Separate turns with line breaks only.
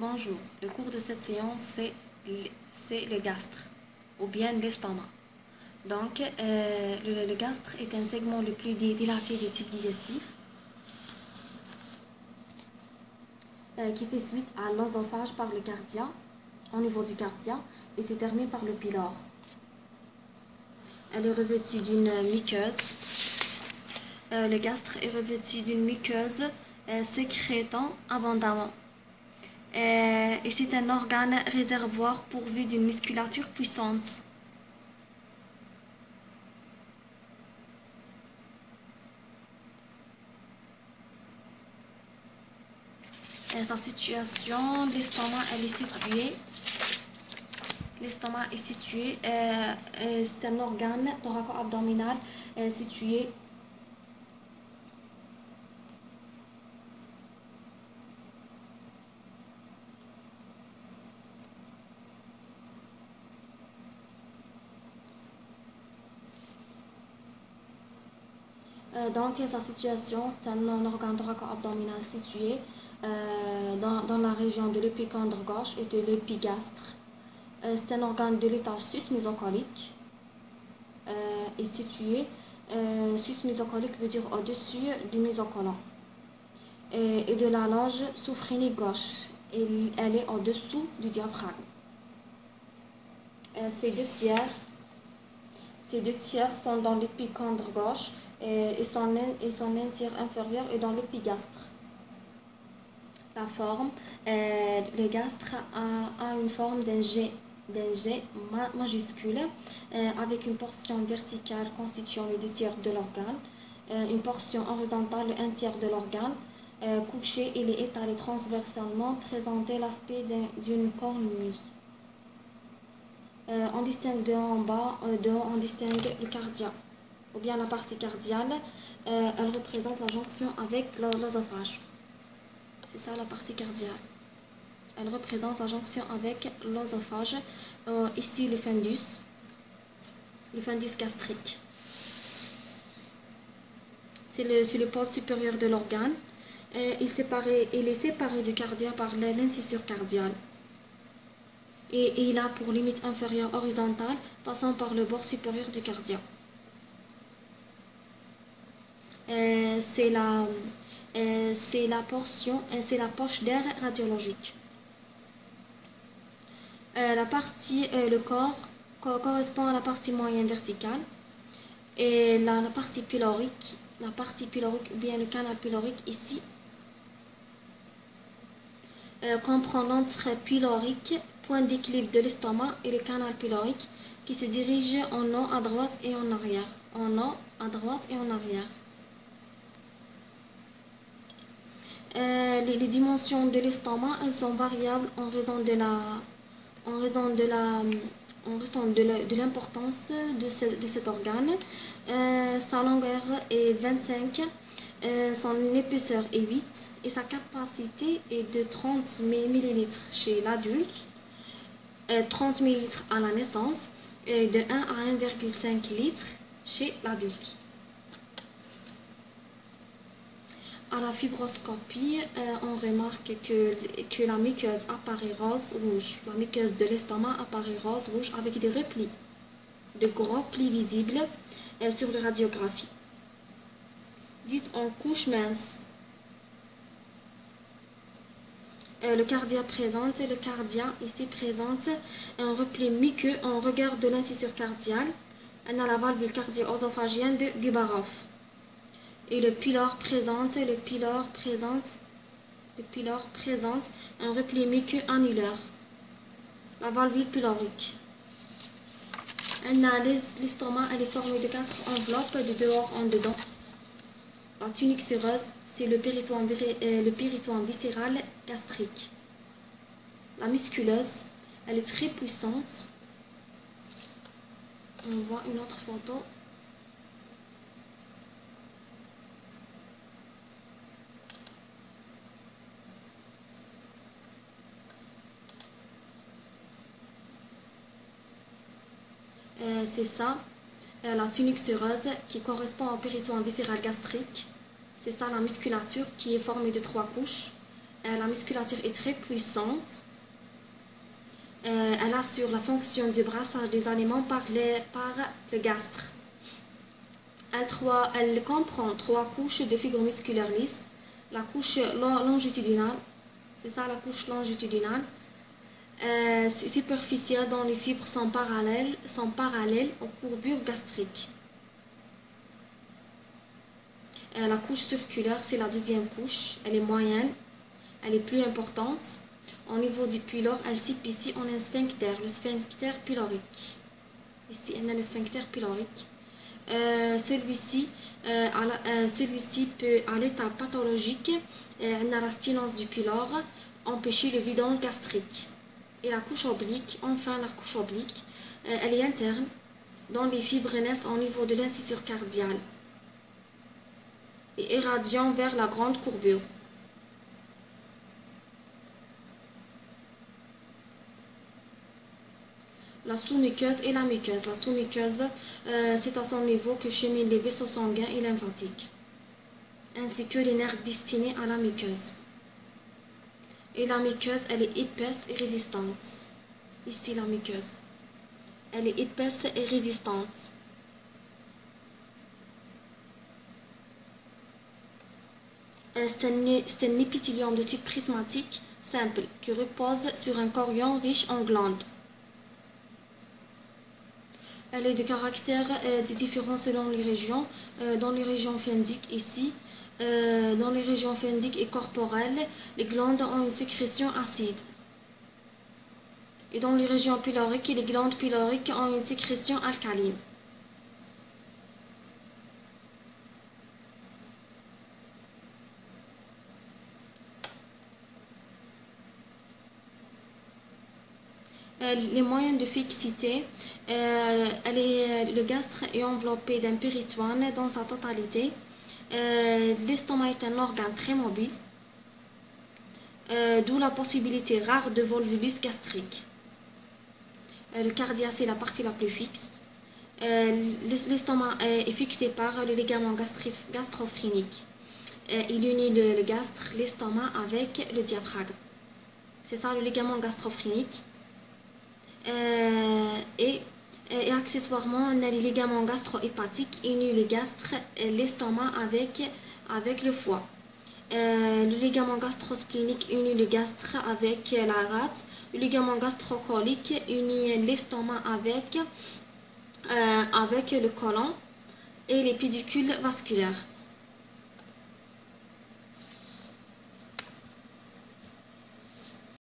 Bonjour, le cours de cette séance c'est le gastre ou bien l'estomac. Donc, le gastre est un segment le plus dilaté du tube digestif qui fait suite à l'œsophage par le cardia, au niveau du cardia, et se termine par le pylore. Elle est revêtue d'une muqueuse. Le gastre est revêtu d'une muqueuse sécrétant abondamment. Et c'est un organe réservoir pourvu d'une musculature puissante. Sa situation, l'estomac est situé, c'est un organe thoraco-abdominal situé donc sa situation, c'est un organe thoraco-abdominal situé dans la région de l'épicondre gauche et de l'épigastre. C'est un organe de l'étage sus-mésocolique est situé. Sus-mésocolique veut dire au-dessus du mésocolon et de la loge sophrénique gauche. Elle est au-dessous du diaphragme. Ces deux tiers sont dans l'épicondre gauche et son tiers inférieur est dans l'épigastre. La forme, le gastre a une forme d'un G majuscule avec une portion verticale constituant les deux tiers de l'organe, une portion horizontale, un tiers de l'organe. Couché, il est étalé transversalement, présentait l'aspect d'une cornemuse. On distingue de haut en bas, de haut on distingue le cardia, ou bien la partie cardiale, elle représente la jonction avec l'œsophage. C'est ça la partie cardiale. Elle représente la jonction avec l'œsophage. Ici le fundus gastrique. C'est le pôle supérieur de l'organe. Il est séparé du cardia par l'incisure cardiale. Et il a pour limite inférieure horizontale passant par le bord supérieur du cardia. C'est la poche d'air radiologique. Le corps correspond à la partie moyenne verticale et la partie pylorique ou bien le canal pylorique ici comprend l'entrée pylorique, point d'équilibre de l'estomac, et le canal pylorique qui se dirige en haut à droite et en arrière. Les dimensions de l'estomac, elles sont variables en raison de l'importance de cet organe. Sa longueur est 25, son épaisseur est 8 et sa capacité est de 30 ml chez l'adulte, 30 ml à la naissance et de 1 à 1,5 litres chez l'adulte. À la fibroscopie, on remarque que la muqueuse apparaît rose-rouge. La muqueuse de l'estomac apparaît rose-rouge avec des replis, de gros plis visibles sur les radiographies. 10 en couche mince. Le cardia ici présente un repli muqueux en regard de l'incisure cardiale. On a la valvule cardio-œsophagienne de Gubarov. Et le pylore présente un repli muqueux annulaire, la valvule pylorique. L'estomac est formé de 4 enveloppes de dehors en dedans. La tunique séreuse, c'est le péritoine viscéral gastrique. La musculeuse, elle est très puissante. On voit une autre photo. C'est ça, la tunique séreuse qui correspond au péritoine viscéral gastrique. C'est ça la musculature qui est formée de 3 couches. La musculature est très puissante. Elle assure la fonction du brassage des aliments par le gastre. Elle comprend 3 couches de fibres musculaires lisses. La couche longitudinale, c'est ça la couche longitudinale, superficielle dont les fibres sont parallèles aux courbures gastriques. La couche circulaire, c'est la deuxième couche, elle est moyenne, elle est plus importante. Au niveau du pylore, elle s'épicie en un sphincter, le sphincter pylorique. Ici, on a le sphincter pylorique. Celui-ci peut, à l'état pathologique, on a la stinence du pylore, empêcher le vidange gastrique. Et la couche oblique, enfin la couche oblique, elle est interne, dont les fibres naissent au niveau de l'incisure cardiale et irradiant vers la grande courbure. La sous-muqueuse et la muqueuse. La sous-muqueuse, c'est à son niveau que cheminent les vaisseaux sanguins et lymphatiques, ainsi que les nerfs destinés à la muqueuse. Et la muqueuse, elle est épaisse et résistante. Ici, la muqueuse. Elle est épaisse et résistante. C'est un épithélium de type prismatique simple qui repose sur un chorion riche en glandes. Elle a des caractères différents selon les régions. Dans les régions phendiques, ici, dans les régions phendiques et corporelles, les glandes ont une sécrétion acide. Et dans les régions pyloriques, les glandes pyloriques ont une sécrétion alcaline. Les moyens de fixité, le gastre est enveloppé d'un péritoine dans sa totalité. L'estomac est un organe très mobile, d'où la possibilité rare de volvulus gastrique. Le cardia, c'est la partie la plus fixe. L'estomac est fixé par le ligament gastrophrenique. Il unit le gastre, l'estomac avec le diaphragme. C'est ça le ligament gastrophrenique. Et accessoirement, on a les ligaments gastro-hépatiques unissent le gastre et l'estomac avec le foie. Le ligament gastrosplénique unit le gastre avec la rate. Le ligament gastrocolique unit l'estomac avec le côlon et les pédicules vasculaires.